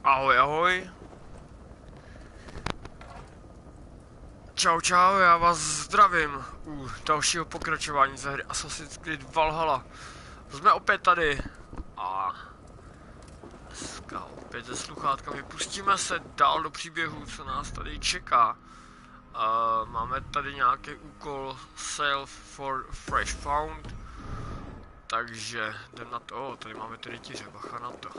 Ahoj, ahoj. Čau, čau, já vás zdravím u dalšího pokračování ze hry Assassin's Creed Valhalla. Jsme opět tady a dneska opět se sluchátkami pustíme se dál do příběhu, co nás tady čeká. Máme tady nějaký úkol Sale for Fresh Found, takže jdem na to. Tady máme ty rytíře, bacha na to.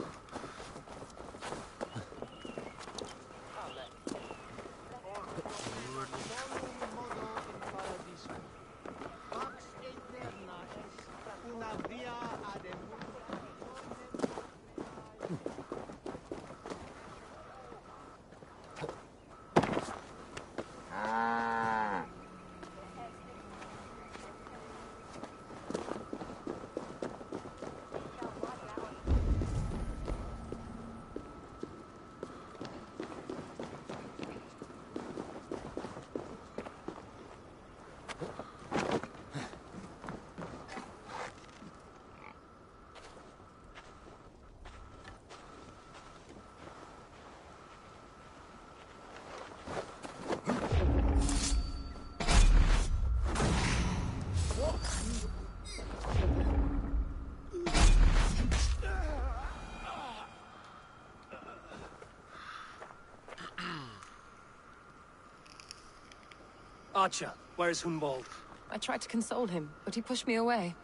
Archer, where's Humboldt? I tried to console him, but he pushed me away.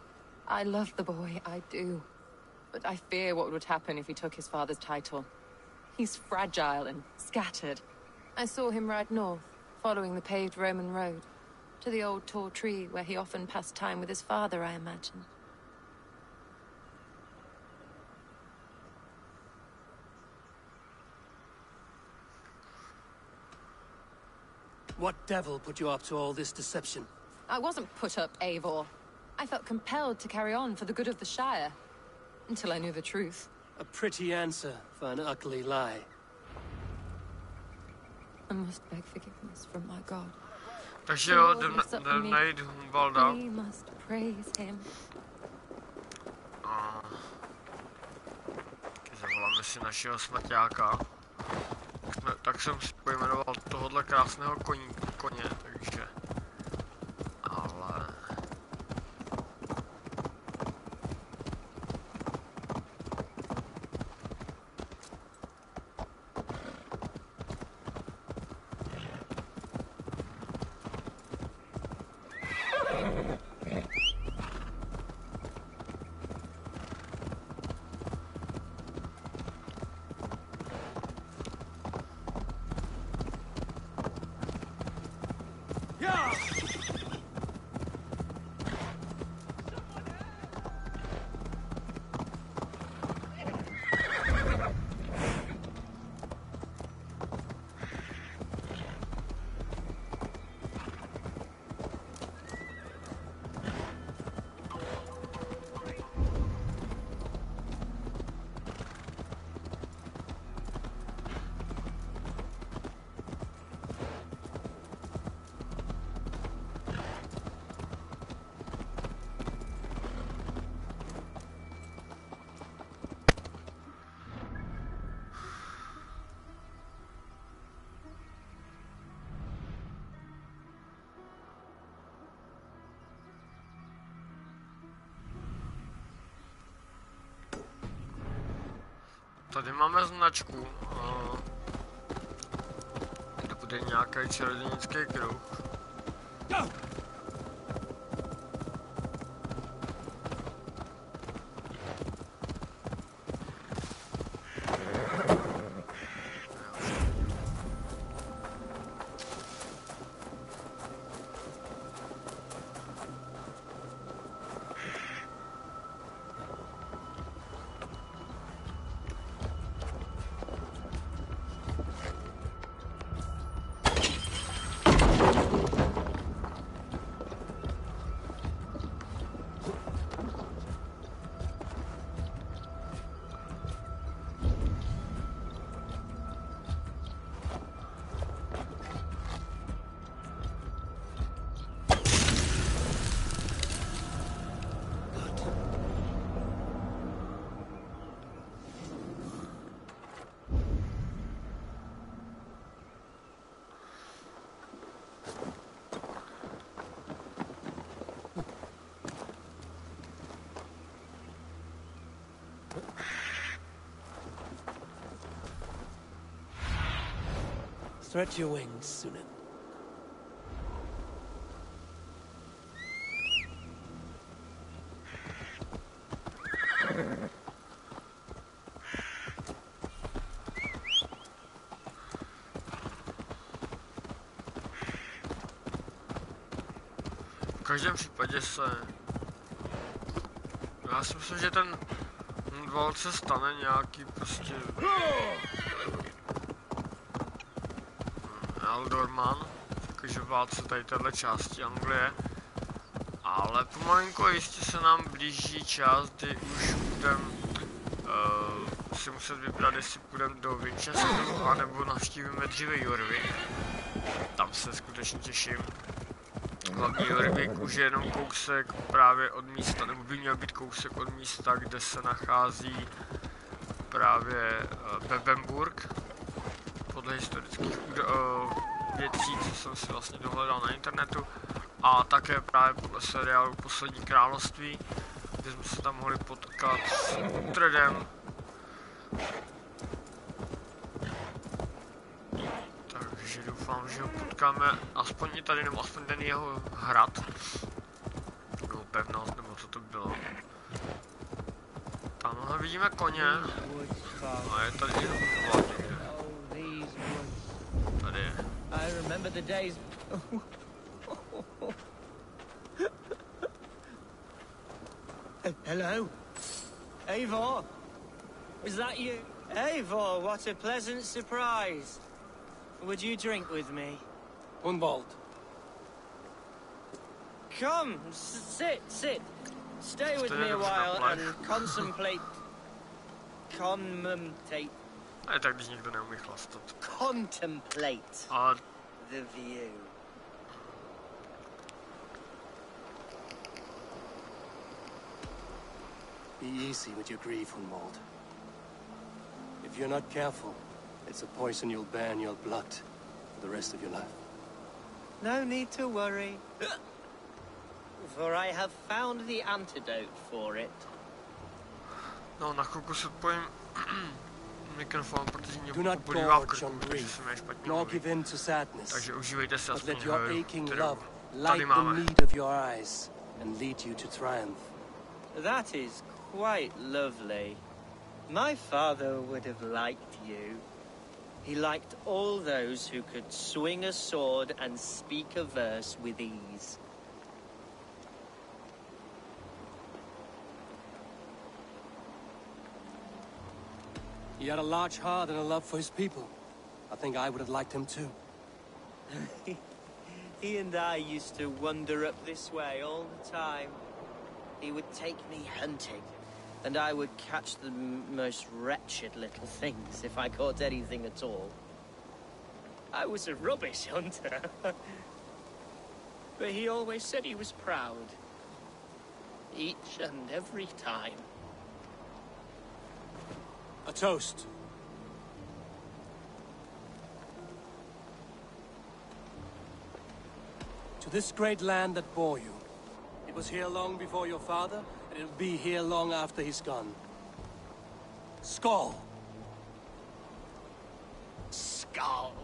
I love the boy, I do. But I fear what would happen if he took his father's title. He's fragile and scattered. I saw him ride north, following the paved Roman road, to the old tall tree where he often passed time with his father, I imagine. What devil put you up to all this deception? I wasn't put up, Eivor. I felt compelled to carry on for the good of the Shire, until I knew the truth. A pretty answer for an ugly lie. I must beg forgiveness from my God. Takže jo, jdem najít Humbolda. We must praise him. A zavoláme si našeho smrťáka. Tak jsem si pojmenoval tohohle krásného koně, takže... Ale... Tady máme značku, to bude nějaký čarodějnický kruh. stretch your wings, Sunan. V každém případě se... Já si myslím, že ten válce stane nějaký prostě... Ealdorman, takže válce tady téhle části Anglie. Ale pomalinko jistě se nám blíží část, kdy už budeme si muset vybrat, jestli půjdeme do Winchesteru, anebo navštívíme dříve Jorvik. Tam se skutečně těším. Hlavní Jorvik už je jenom kousek právě od místa, nebo by měl být kousek od místa, kde se nachází právě Bebemburg. Podle historických věcí, co jsem si vlastně dohledal na internetu. A také právě podle seriálu Poslední království, kde jsme se tam mohli potkat s Utredem. Takže doufám, že ho potkáme aspoň i tady, nebo aspoň ten jeho hrad. Nebo pevnost, nebo co to bylo. Tamhle vidíme koně. A je tady i tady je. I remember the days. Hello? Eivor? Is that you? Eivor, what a pleasant surprise. Would you drink with me? Unwald. Come, sit. Stay with me a while and contemplate. Commentate. A tak, když někdo neumí chlastat. Contemplate A the view. Be easy with your grief, Unwald. If you're not careful, it's a poison you'll bear in your blood for the rest of your life. No need to worry. For I have found the antidote for it. no, na chvilku se odpojím mikrofon, protože mě Do not bolívá v gorge krku, on protože grief, se mi špatně nor mluví. give in to sadness, Takže užívejte si but aspoň let your hru, aching kterou love tady light the máme. need of your eyes and lead you to triumph. That is quite lovely. My father would have liked you. He liked all those who could swing a sword and speak a verse with ease. He had a large heart and a love for his people. I think I would have liked him too. He and I used to wander up this way all the time. He would take me hunting, and I would catch the most wretched little things if I caught anything at all. I was a rubbish hunter. But he always said he was proud. Each and every time. A toast. To this great land that bore you. It was here long before your father, and it'll be here long after he's gone. Skål! Skull.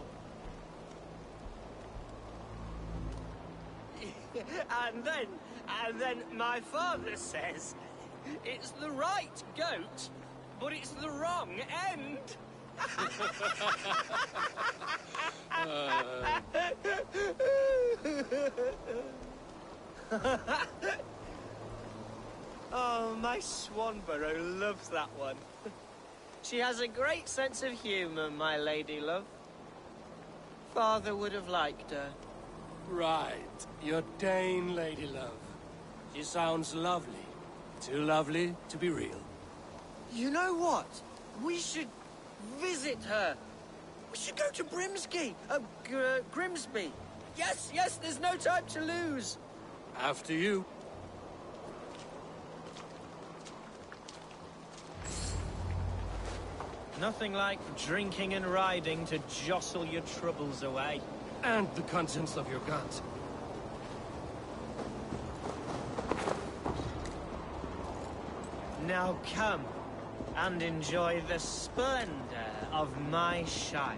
and then my father says, it's the right goat, but it's the wrong end. Oh, my Swanborough loves that one. She has a great sense of humor, my lady love. Father would have liked her. Right, your Dane lady love. She sounds lovely. Too lovely to be real. You know what? We should visit her. We should go to Grimsby. Yes, there's no time to lose. After you. Nothing like drinking and riding to jostle your troubles away. And the contents of your gut. Now come and enjoy the splendor of my shire.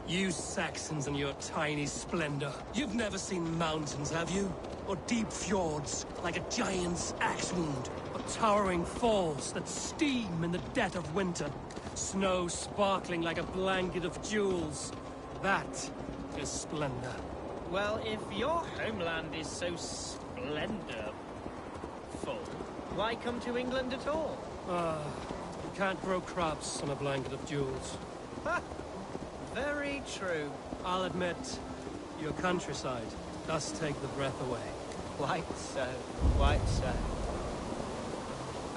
You Saxons and your tiny splendor. You've never seen mountains, have you? Or deep fjords, like a giant's axe wound? Or towering falls that steam in the dead of winter? Snow sparkling like a blanket of jewels? That is splendor. Well, if your homeland is so splendorful, why come to England at all? You can't grow crops on a blanket of jewels. Ha! Very true. I'll admit, your countryside does take the breath away. Quite so, quite so.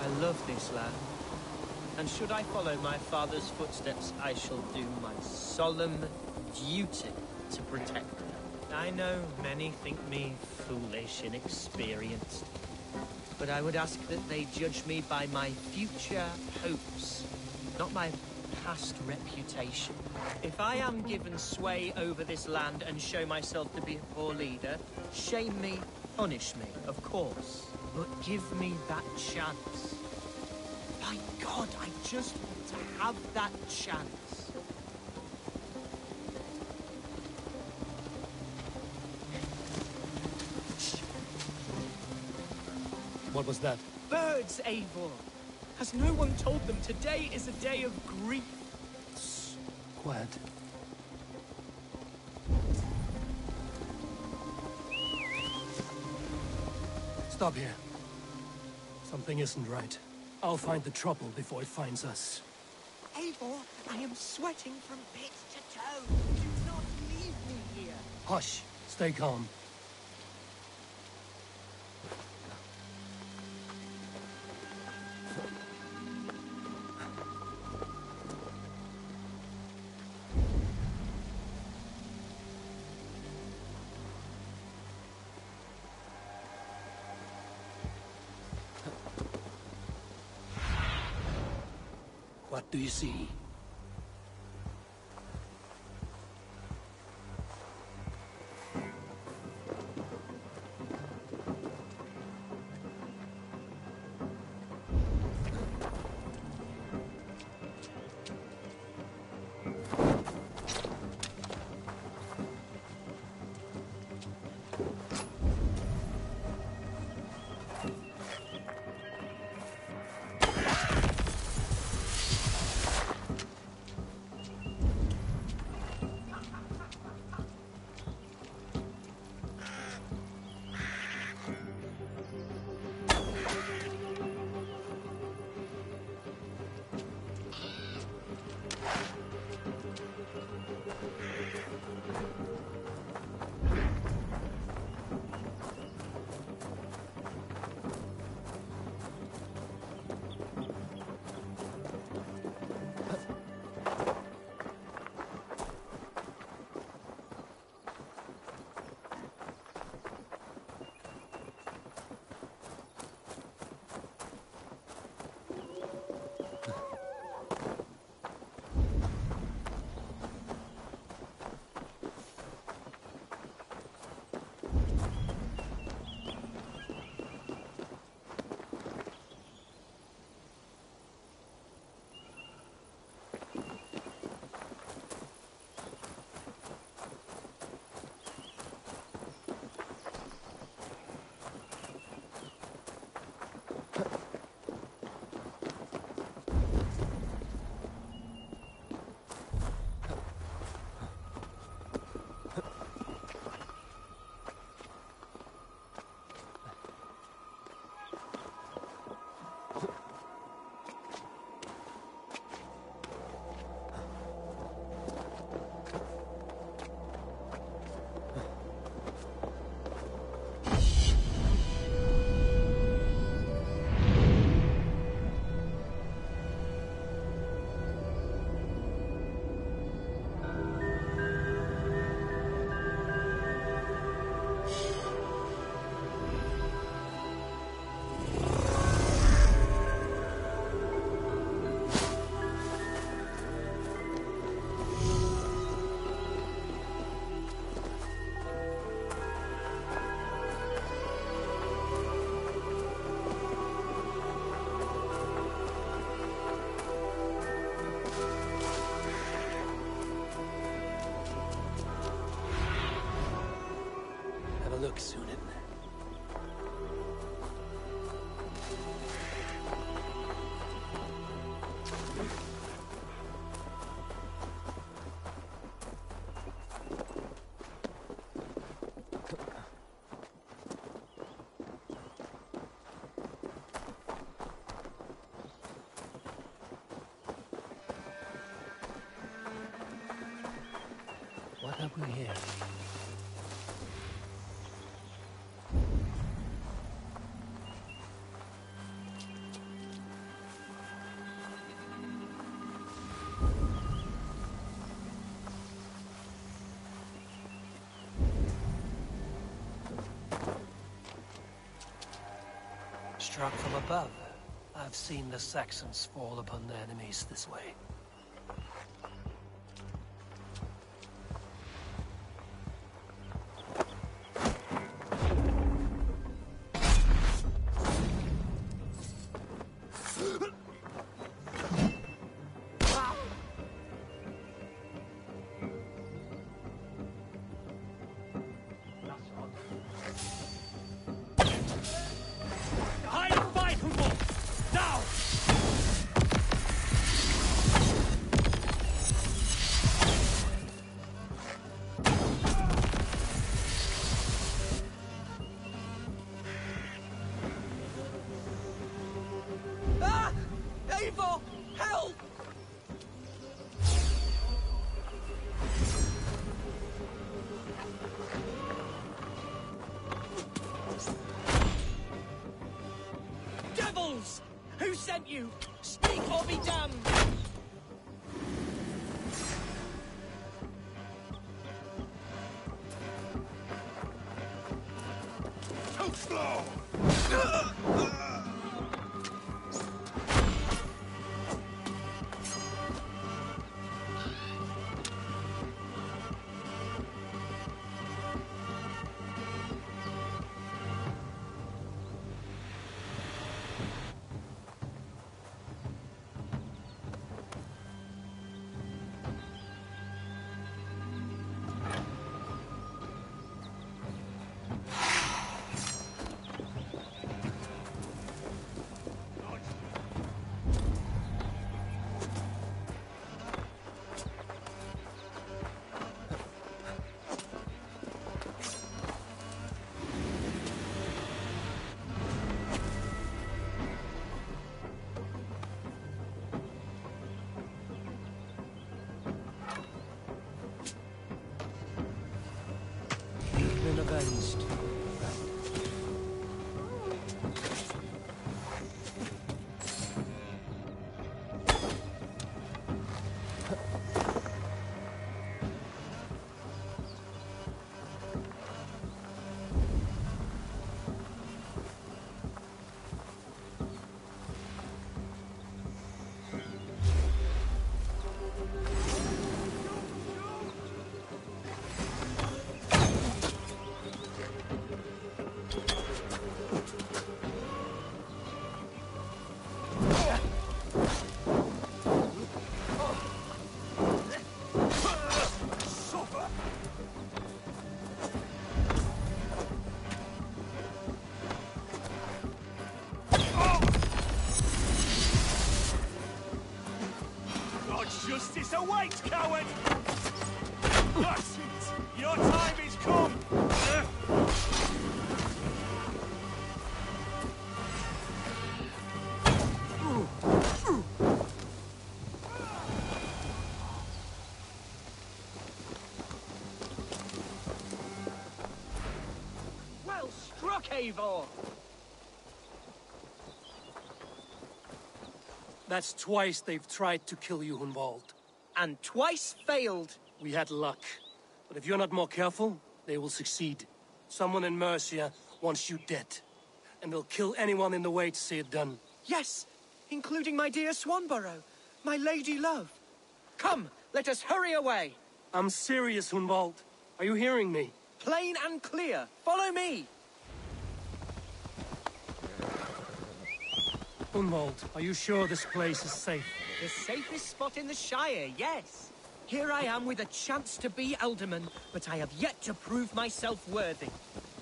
I love this land. And should I follow my father's footsteps, I shall do my solemn duty to protect them. I know many think me foolish, inexperienced. But I would ask that they judge me by my future hopes, not my past reputation. If I am given sway over this land and show myself to be a poor leader, shame me, punish me, of course. But give me that chance. My God, I just want to have that chance. What was that? Birds, Eivor! Has no one told them today is a day of grief? Quiet. Stop here. Something isn't right. I'll find the trouble before it finds us. Eivor, I am sweating from pit to toe. Do not leave me here. Hush. Stay calm. What do you see? look soon. What have we here? Struck from above, I've seen the Saxons fall upon their enemies this way. Who sent you? Speak or be damned! Too slow! Been avenged. Justice awaits, coward! That's it! Your time is come! Well struck, Eivor! That's twice they've tried to kill you, Hunwald. And twice failed. We had luck. But if you're not more careful, they will succeed. Someone in Mercia wants you dead. And they'll kill anyone in the way to see it done. Yes, including my dear Swanborough, my lady love. Come, let us hurry away. I'm serious, Hunwald. Are you hearing me? Plain and clear. Follow me. Hunwald, are you sure this place is safe? The safest spot in the Shire, yes. Here I am with a chance to be Alderman, but I have yet to prove myself worthy.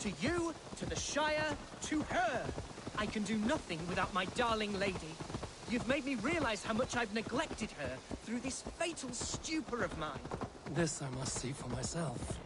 To you, to the Shire, to her. I can do nothing without my darling lady. You've made me realize how much I've neglected her through this fatal stupor of mine. This I must see for myself.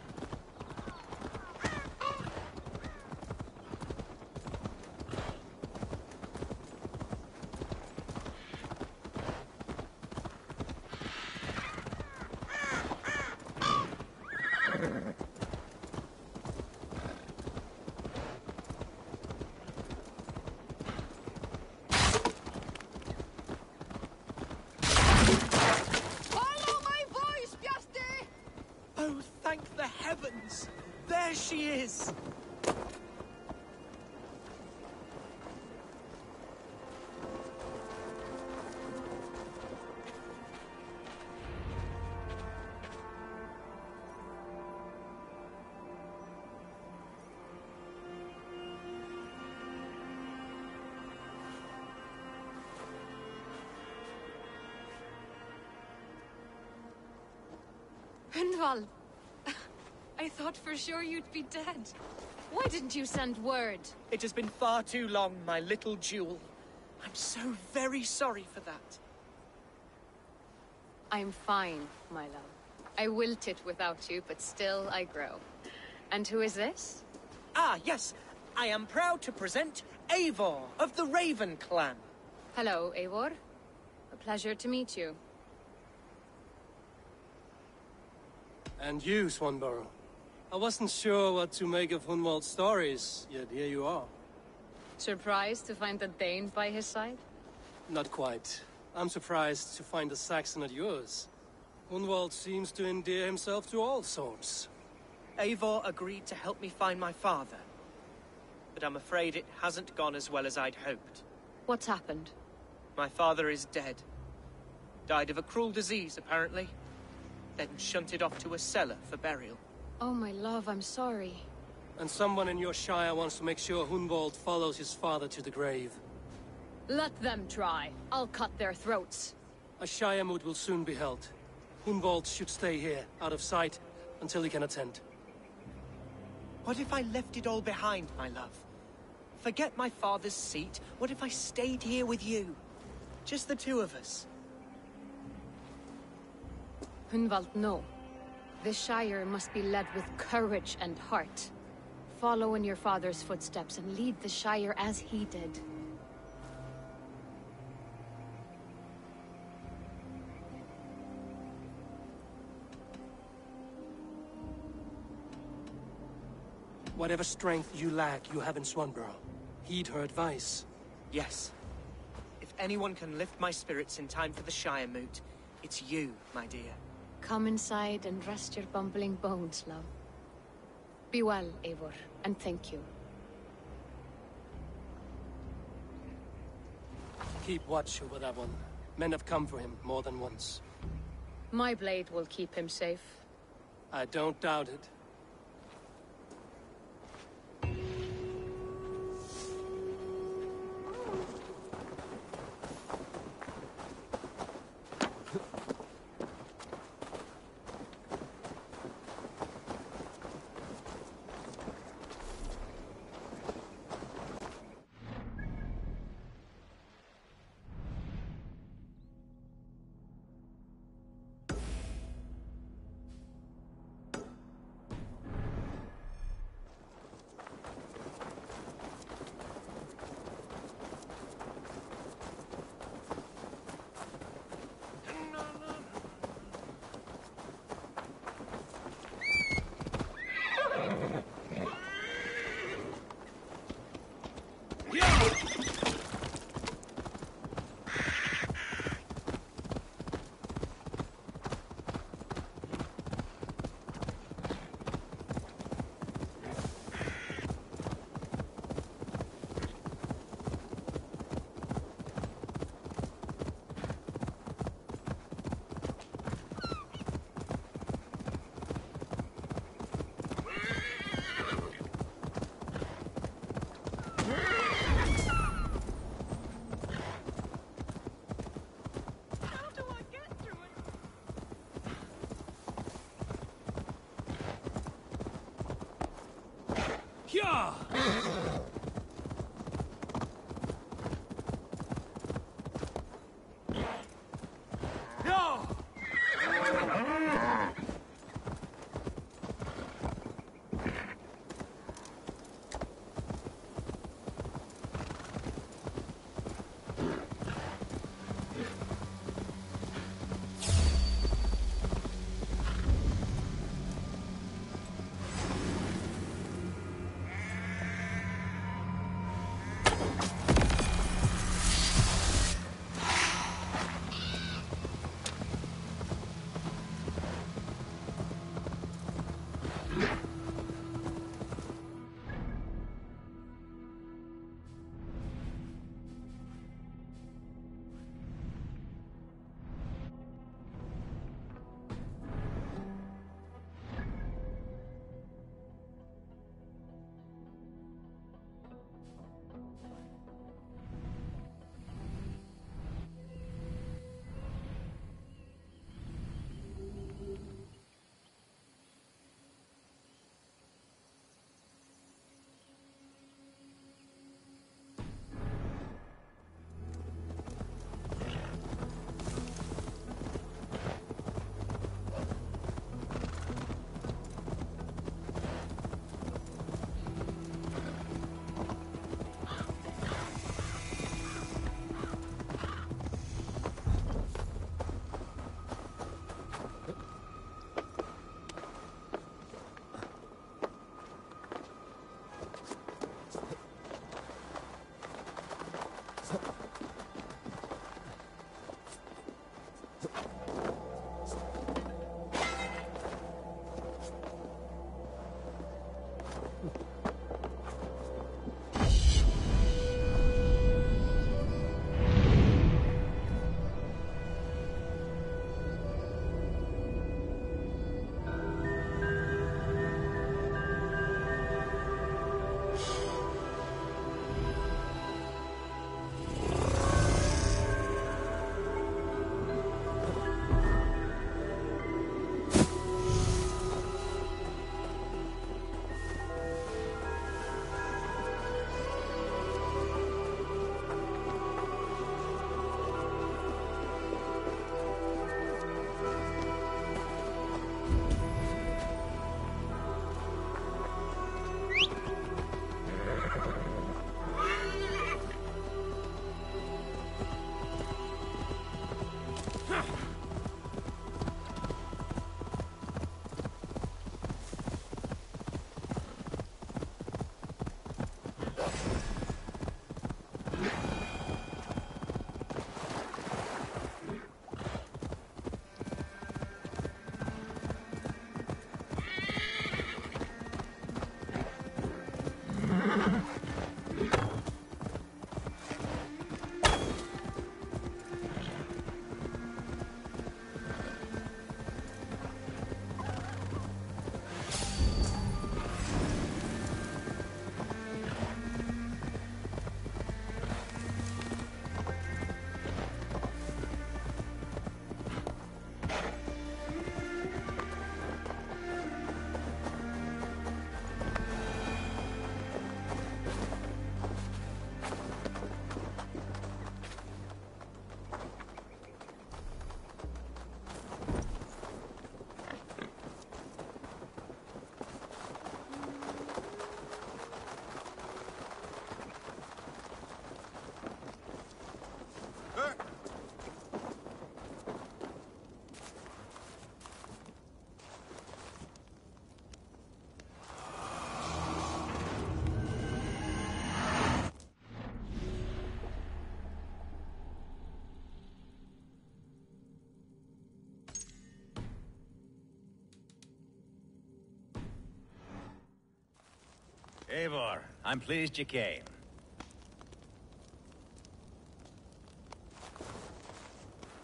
Oh, thank the heavens! There she is! Gunvald, I thought for sure you'd be dead. Why didn't you send word? It has been far too long, my little jewel. I'm so very sorry for that. I'm fine, my love. I wilted without you, but still I grow. And who is this? Ah, yes. I am proud to present Eivor of the Raven clan. Hello, Eivor. A pleasure to meet you. And you, Swanborough. I wasn't sure what to make of Hunwald's stories, yet here you are. Surprised to find the Dane by his side? Not quite. I'm surprised to find a Saxon at yours. Hunwald seems to endear himself to all sorts. Eivor agreed to help me find my father. But I'm afraid it hasn't gone as well as I'd hoped. What's happened? My father is dead. Died of a cruel disease, apparently. Then shunted off to a cellar for burial. Oh, my love, I'm sorry. And someone in your shire wants to make sure Hunwald follows his father to the grave. Let them try. I'll cut their throats. A shire moot will soon be held. Hunwald should stay here, out of sight, until he can attend. What if I left it all behind, my love? Forget my father's seat. What if I stayed here with you? Just the two of us. Hunwald, no. The Shire must be led with courage and heart. Follow in your father's footsteps and lead the Shire as he did. Whatever strength you lack, you have in Swanborough. Heed her advice. Yes. If anyone can lift my spirits in time for the Shire moot, it's you, my dear. Come inside and rest your bumbling bones, love. Be well, Eivor, and thank you. Keep watch over that one. Men have come for him more than once. My blade will keep him safe. I don't doubt it. Yeah! No! Eivor, I'm pleased you came.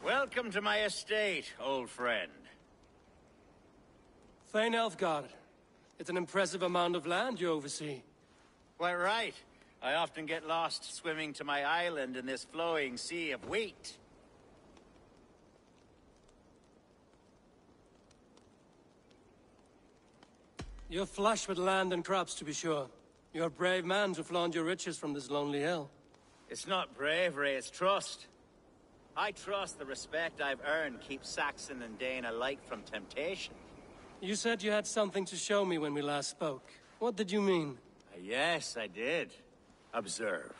Welcome to my estate, old friend. Thane Elfgard. It's an impressive amount of land you oversee. Quite right. I often get lost swimming to my island in this flowing sea of wheat. You're flush with land and crops, to be sure. You're a brave man to flaunt your riches from this lonely hill. It's not bravery, it's trust. I trust the respect I've earned keeps Saxon and Dane alike from temptation. You said you had something to show me when we last spoke. What did you mean? Yes, I did. Observe.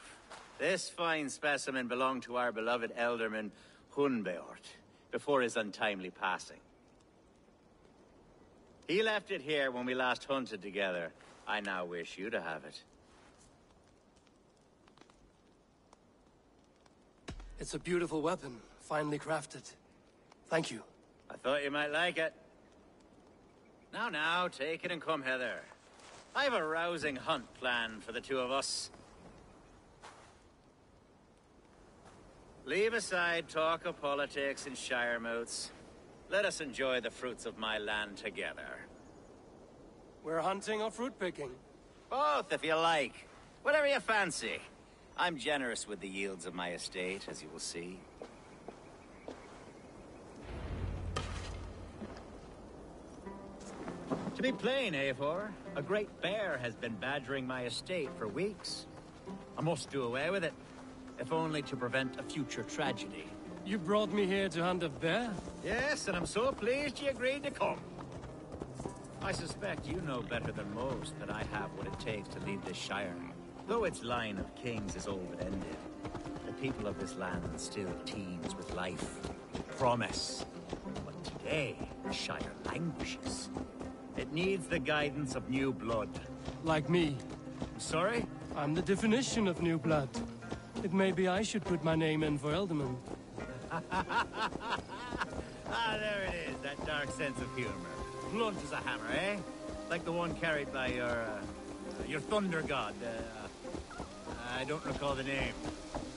This fine specimen belonged to our beloved elderman, Hunbeort, before his untimely passing. He left it here when we last hunted together. I now wish you to have it. It's a beautiful weapon, finely crafted. Thank you. I thought you might like it. Now, take it and come hither. I've a rousing hunt planned for the two of us. Leave aside talk of politics and shire moats. Let us enjoy the fruits of my land together. We're hunting or fruit picking? Both, if you like. Whatever you fancy. I'm generous with the yields of my estate, as you will see. To be plain, Eivor, a great bear has been badgering my estate for weeks. I must do away with it, if only to prevent a future tragedy. You brought me here to hunt a bear? Yes, and I'm so pleased you agreed to come. I suspect you know better than most that I have what it takes to lead this shire. Though its line of kings is old and ended, the people of this land still teems with life, promise. But today, the shire languishes. It needs the guidance of new blood. Like me. Sorry? I'm the definition of new blood. It may be I should put my name in for Elderman. There it is, that dark sense of humor. Blunt as a hammer, eh? Like the one carried by your thunder god. I don't recall the name.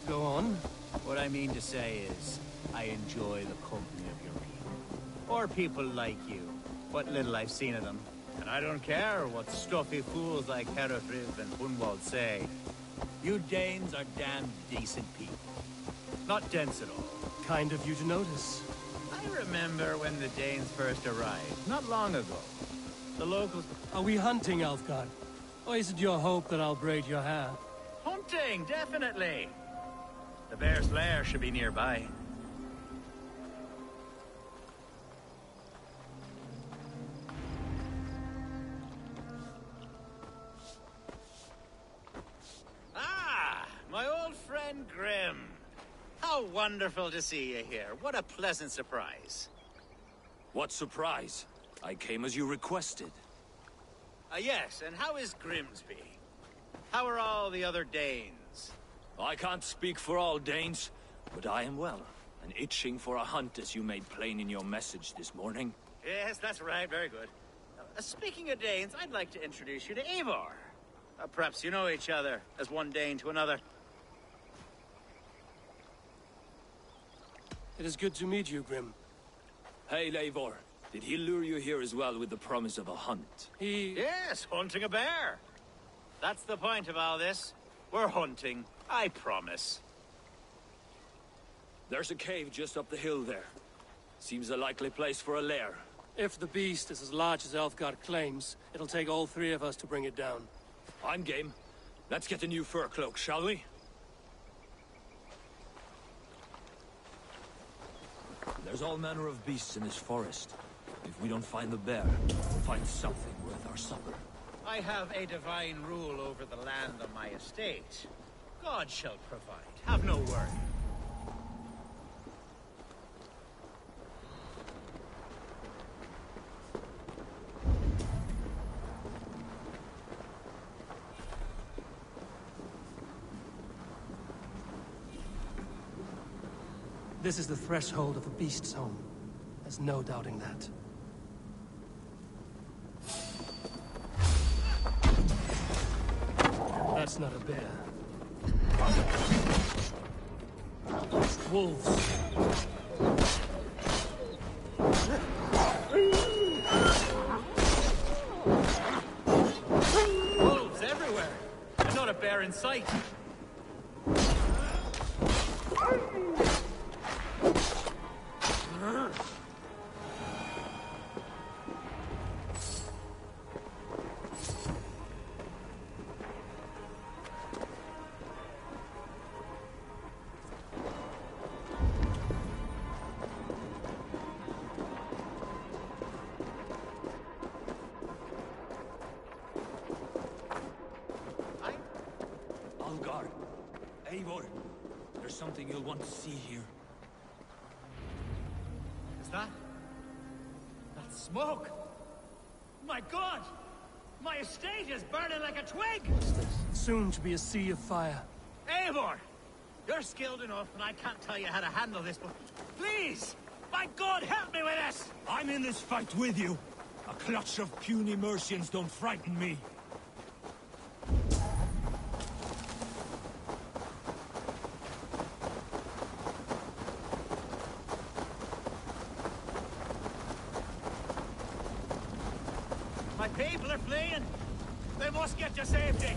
Go on. What I mean to say is, I enjoy the company of your people. Or people like you. What little I've seen of them. And I don't care what stuffy fools like Herefriv and Hunwald say. You Danes are damn decent people. Not dense at all. Kind of you to notice. I remember when the Danes first arrived, not long ago. The locals... Are we hunting, Elfgard? Or is it your hope that I'll braid your hair? Hunting, definitely! The bear's lair should be nearby. Ah! My old friend Grim. How wonderful to see you here. What a pleasant surprise. What surprise? I came as you requested. Yes, and how is Grimsby? How are all the other Danes? I can't speak for all Danes, but I am well, and itching for a hunt as you made plain in your message this morning. Yes, that's right. Very good. Speaking of Danes, I'd like to introduce you to Eivor. Perhaps you know each other, as one Dane to another. It is good to meet you, Grim. Hey, Eivor. Did he lure you here as well with the promise of a hunt? Yes, hunting a bear. That's the point of all this. We're hunting, I promise. There's a cave just up the hill there. Seems a likely place for a lair. If the beast is as large as Elfgard claims, it'll take all three of us to bring it down. I'm game. Let's get a new fur cloak, shall we? There's all manner of beasts in this forest. If we don't find the bear, we'll find something worth our supper. I have a divine rule over the land on my estate. God shall provide. Have no worry. This is the threshold of a beast's home. There's no doubting that. That's not a bear. Wolves. Wolves everywhere! And not a bear in sight! something you'll want to see here. Is that smoke? My God! My estate is burning like a twig! Soon to be a sea of fire. Eivor! You're skilled enough, and I can't tell you how to handle this, but please! My God, help me with this! I'm in this fight with you. A clutch of puny Mercians don't frighten me. My people are fleeing! They must get to safety!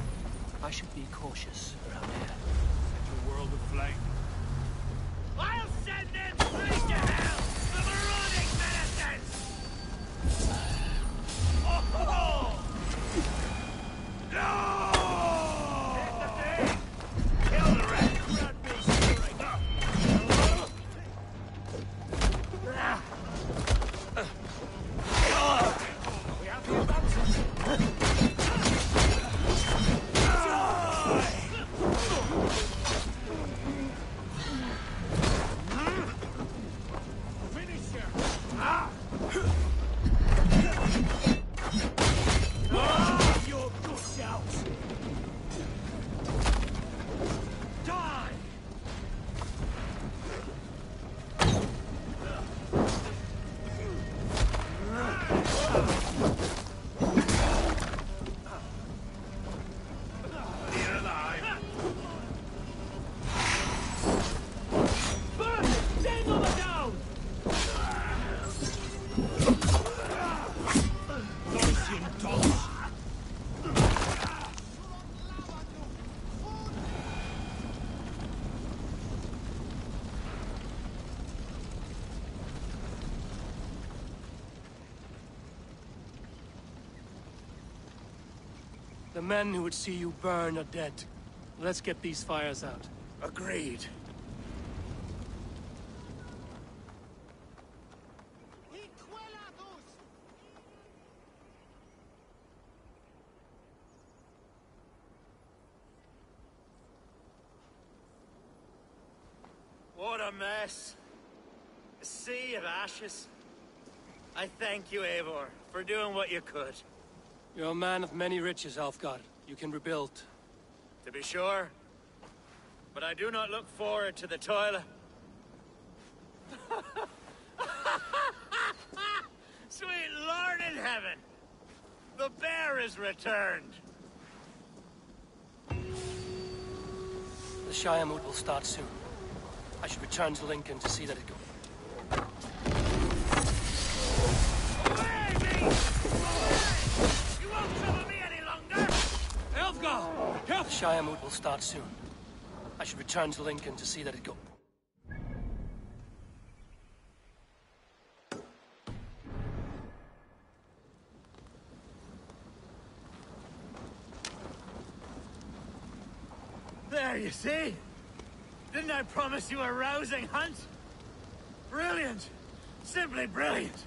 I should be cautious around here. Such a world of flame. I'll send them straight to hell! The marauding militants! Oh! No! Hit the thing! Kill the rest! Rat beast right up! We have the advantage! The men who would see you burn are dead. Let's get these fires out. Agreed. What a mess. A sea of ashes. I thank you, Eivor, for doing what you could. You're a man of many riches, Alfgard. You can rebuild. To be sure. But I do not look forward to the toilet. Sweet Lord in heaven! The bear is returned! The Shire moot will start soon. I should return to Lincoln to see that it goes. Away, me! You won't trouble me any longer! Alfgard! Help! The Shire moot will start soon. I should return to Lincoln to see that it goes. There, you see? Didn't I promise you a rousing hunt? Brilliant! Simply brilliant!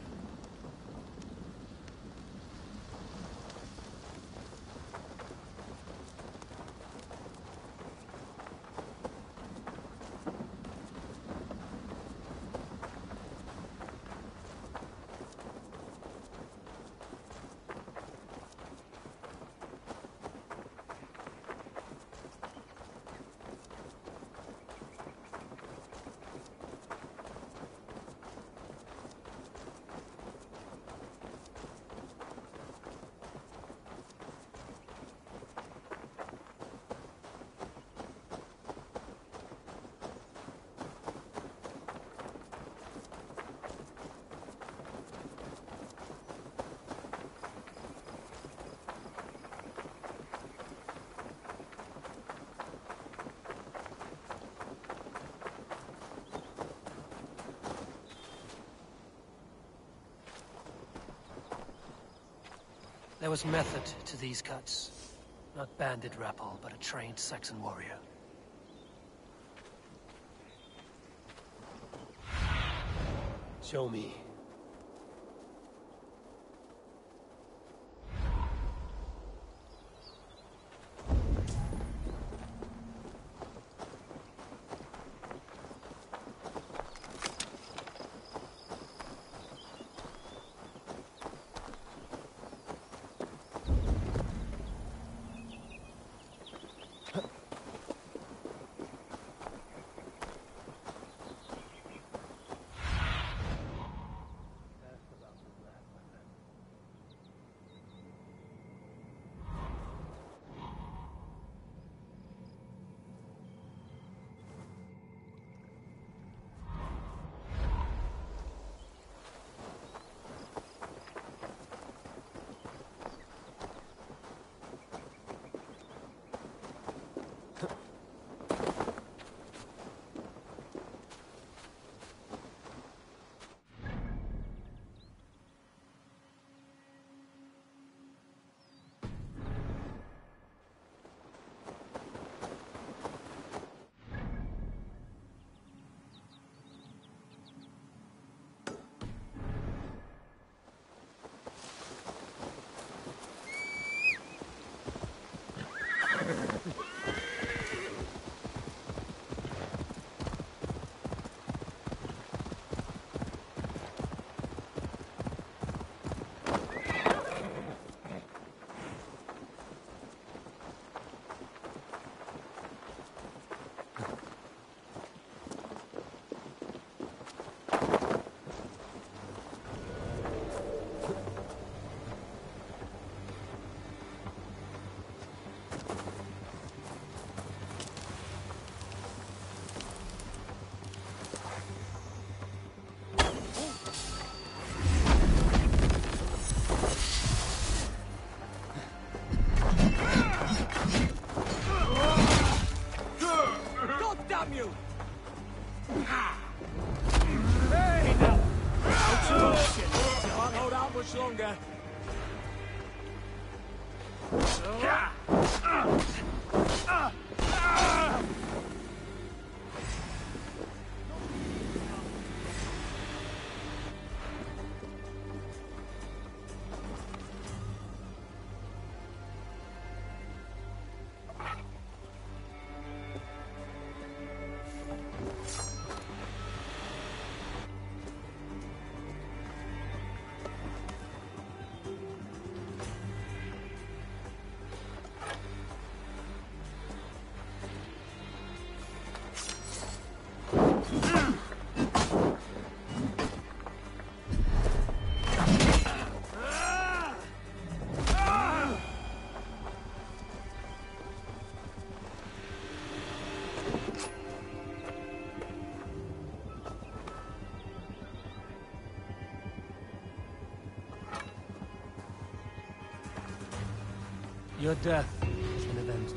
There was method to these cuts. Not bandit rabble, but a trained Saxon warrior. Show me. longer. Your death is an event.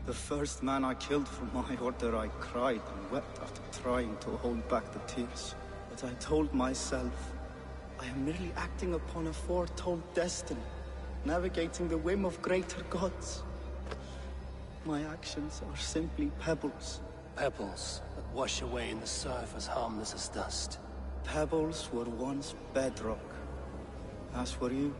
The first man I killed for my order, I cried and wept after trying to hold back the tears. But I told myself, I am merely acting upon a foretold destiny, navigating the whim of greater gods. My actions are simply pebbles. Pebbles that wash away in the surf as harmless as dust. Pebbles were once bedrock, as were you.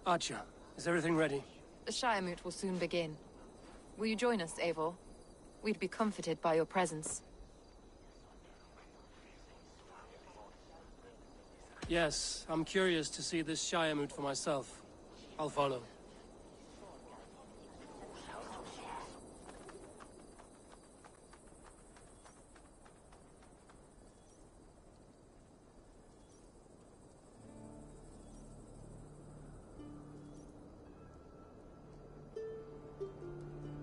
Archer, is everything ready? The Shire Moot will soon begin. Will you join us, Eivor? We'd be comforted by your presence. Yes, I'm curious to see this Shire Moot for myself. I'll follow.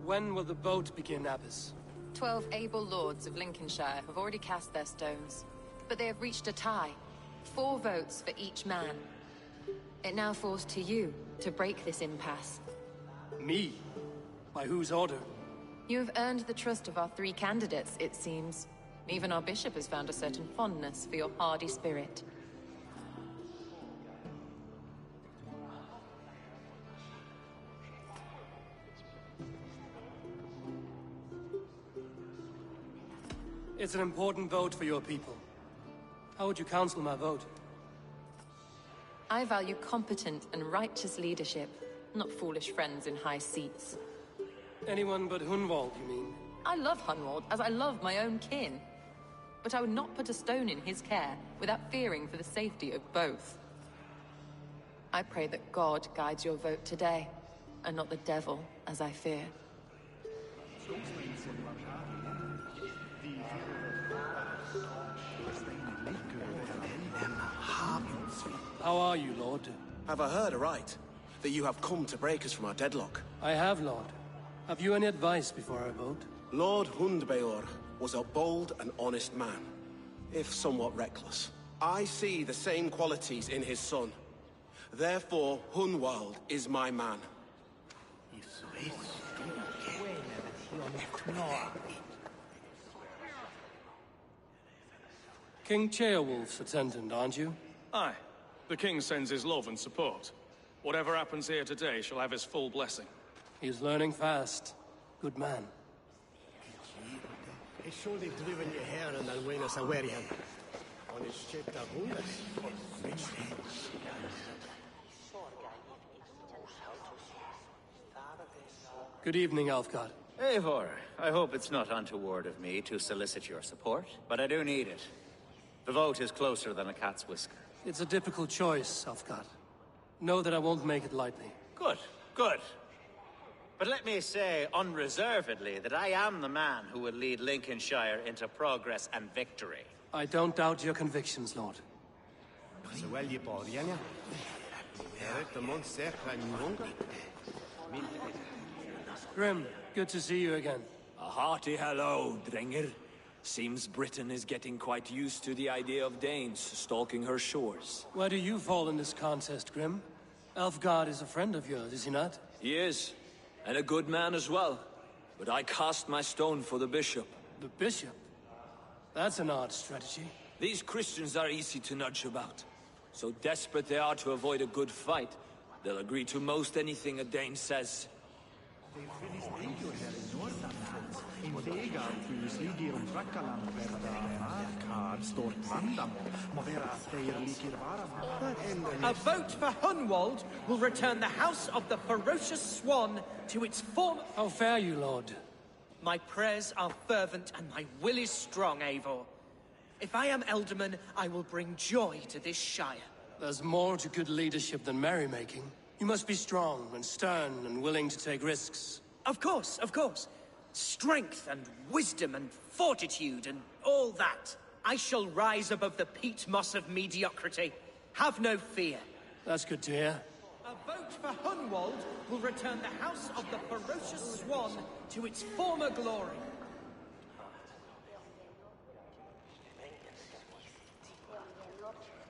When will the boat begin, Abbess? 12 able lords of Lincolnshire have already cast their stones, but they have reached a tie. 4 votes for each man. It now falls to you to break this impasse. Me? By whose order? You have earned the trust of our 3 candidates, it seems. Even our bishop has found a certain fondness for your hardy spirit. It's an important vote for your people. How would you counsel my vote? I value competent and righteous leadership, not foolish friends in high seats. Anyone but Hunwald, you mean? I love Hunwald, as I love my own kin. But I would not put a stone in his care without fearing for the safety of both. I pray that God guides your vote today, and not the devil, as I fear. How are you, Lord? Have I heard aright that you have come to break us from our deadlock? I have, Lord. Have you any advice before I vote? Lord Hundbeor was a bold and honest man, if somewhat reckless. I see the same qualities in his son. Therefore, Hunwald is my man. King Ceolwulf's attendant, aren't you? Aye. The king sends his love and support. Whatever happens here today shall have his full blessing. He's learning fast. Good man. It's surely driven your hair and then win us a wear him. On his ship to hold us. Good evening, Alfgard. Eivor, I hope it's not untoward of me to solicit your support, but I do need it. The vote is closer than a cat's whisker. It's a difficult choice, Alfgard. Know that I won't make it lightly. Good, good. But let me say unreservedly that I am the man who will lead Lincolnshire into progress and victory. I don't doubt your convictions, Lord. سوالي بوريانا Eric the Monster Grim, good to see you again. A hearty hello, Drenger. Seems Britain is getting quite used to the idea of Danes stalking her shores. Where do you fall in this contest, Grim? Elfgard is a friend of yours, is he not? He is, and a good man as well. But I cast my stone for the bishop. The bishop? That's an odd strategy. These Christians are easy to nudge about. So desperate they are to avoid a good fight, they'll agree to most anything a Dane says. A vote for Hunwald will return the House of the Ferocious Swan to its former... How fare you, Lord? My prayers are fervent and my will is strong, Eivor. If I am Elderman, I will bring joy to this Shire. There's more to good leadership than merrymaking. You must be strong and stern and willing to take risks. Of course, of course. Strength and wisdom and fortitude and all that. I shall rise above the peat moss of mediocrity. Have no fear. That's good to hear. A vote for Hunwald will return the House of the Ferocious Swan to its former glory.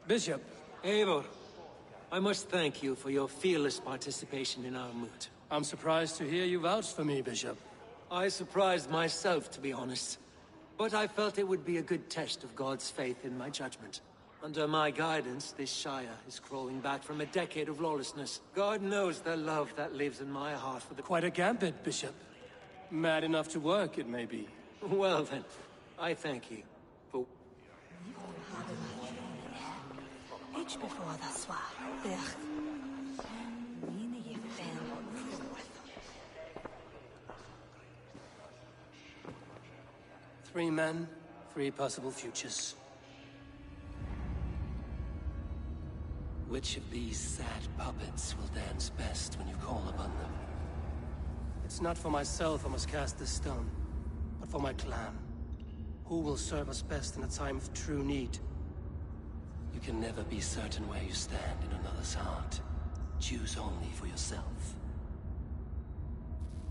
Bishop. Eivor, I must thank you for your fearless participation in our moot. I'm surprised to hear you vouch for me, Bishop. I surprised myself, to be honest. But I felt it would be a good test of God's faith in my judgment. Under my guidance, this Shire is crawling back from a decade of lawlessness. God knows the love that lives in my heart for the... Quite a gambit, Bishop. Mad enough to work, it may be. Well then, I thank you for... Three men, three possible futures. Which of these sad puppets will dance best when you call upon them? It's not for myself I must cast this stone, but for my clan. Who will serve us best in a time of true need? You can never be certain where you stand in another's heart. Choose only for yourself.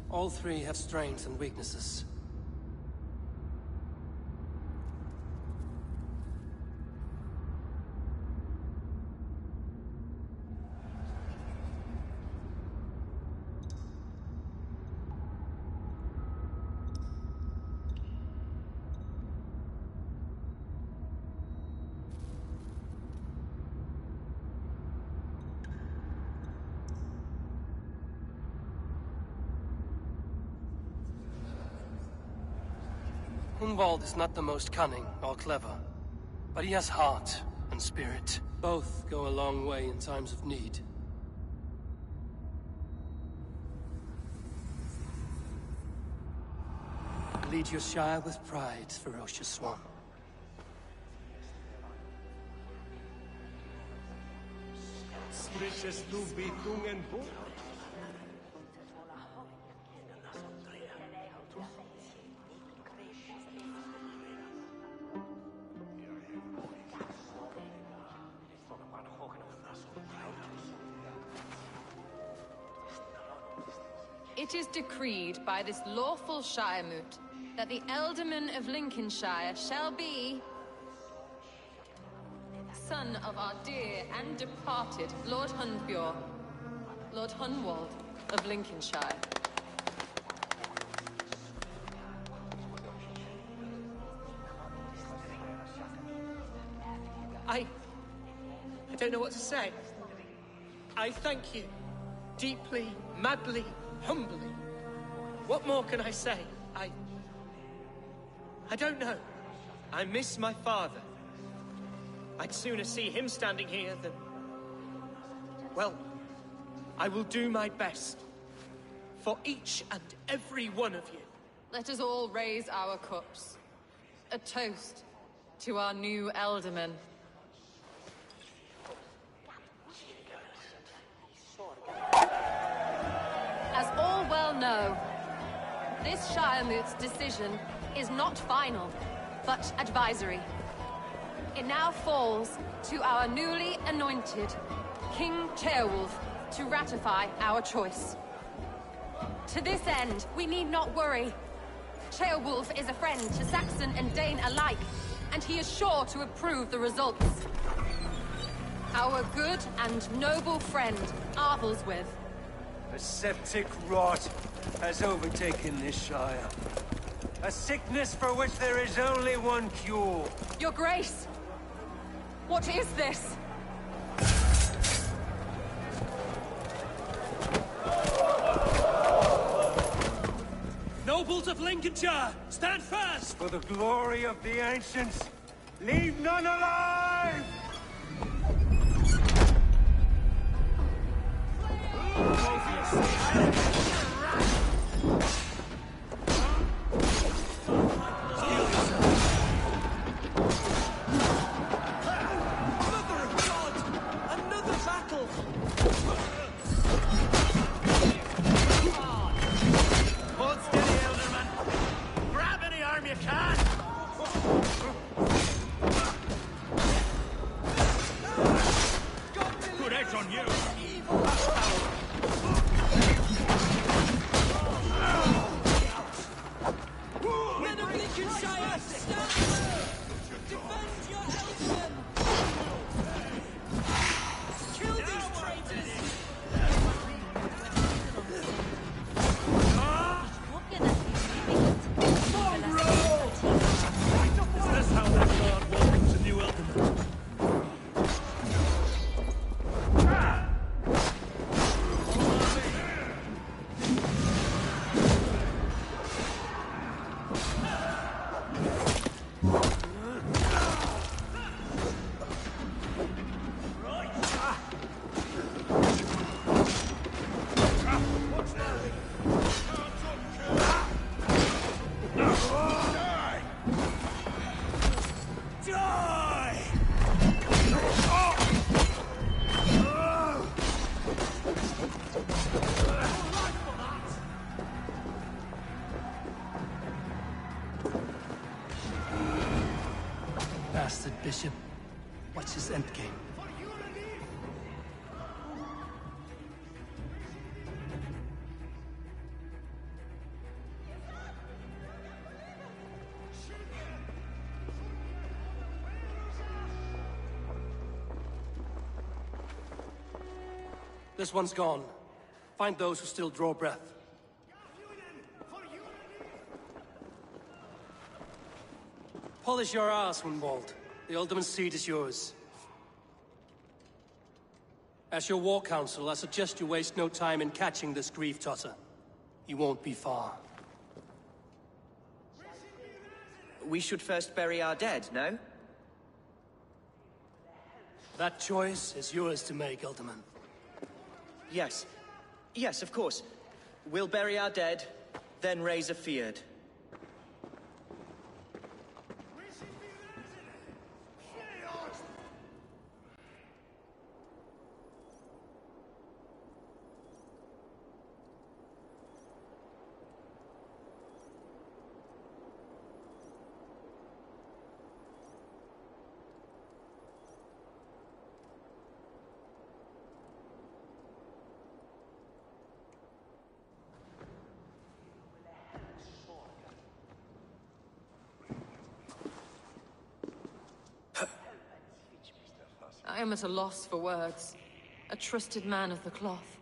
All three have strengths and weaknesses. Hunwald is not the most cunning or clever, but he has heart and spirit. Both go a long way in times of need. Lead your Shire with pride, Ferocious Swan. It is decreed by this lawful Shire moot that the Ealdorman of Lincolnshire shall be son of our dear and departed Lord Hundbjorn, Lord Hunwald of Lincolnshire. I don't know what to say. I thank you. Deeply, madly, humbly. What more can I say? I don't know. I miss my father. I'd sooner see him standing here than... Well, I will do my best. For each and every one of you. Let us all raise our cups. A toast to our new Ealdorman. As all well know, this Shire moot's decision is not final, but advisory. It now falls to our newly anointed King Ceolwulf to ratify our choice. To this end, we need not worry. Ceolwulf is a friend to Saxon and Dane alike, and he is sure to approve the results. Our good and noble friend, Arthelswith. A septic rot has overtaken this shire. A sickness for which there is only one cure. Your Grace! What is this? Nobles of Lincolnshire, stand fast! For the glory of the ancients, leave none alive! Bishop, what's his endgame? This one's gone. Find those who still draw breath. Polish your ass, Wunwald. The Alderman's seat is yours. As your war council, I suggest you waste no time in catching this grief-tosser. He won't be far. We should first bury our dead, no? That choice is yours to make, Alderman. Yes. Yes, of course. We'll bury our dead, then raise a feard. I am at a loss for words. A trusted man of the cloth.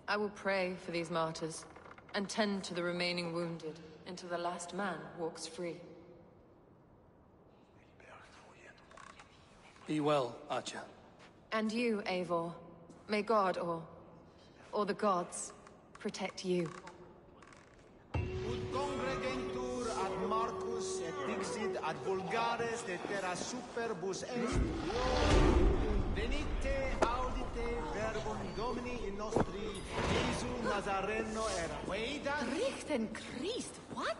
I will pray for these martyrs, and tend to the remaining wounded, until the last man walks free. Be well, Archer. And you, Eivor. May God, or the gods, protect you. Ad vulgares de terra superbus est. Venite, audite, verbum Domini in nostri, Jesu Nazareno era. Veida. Richten Christ, what?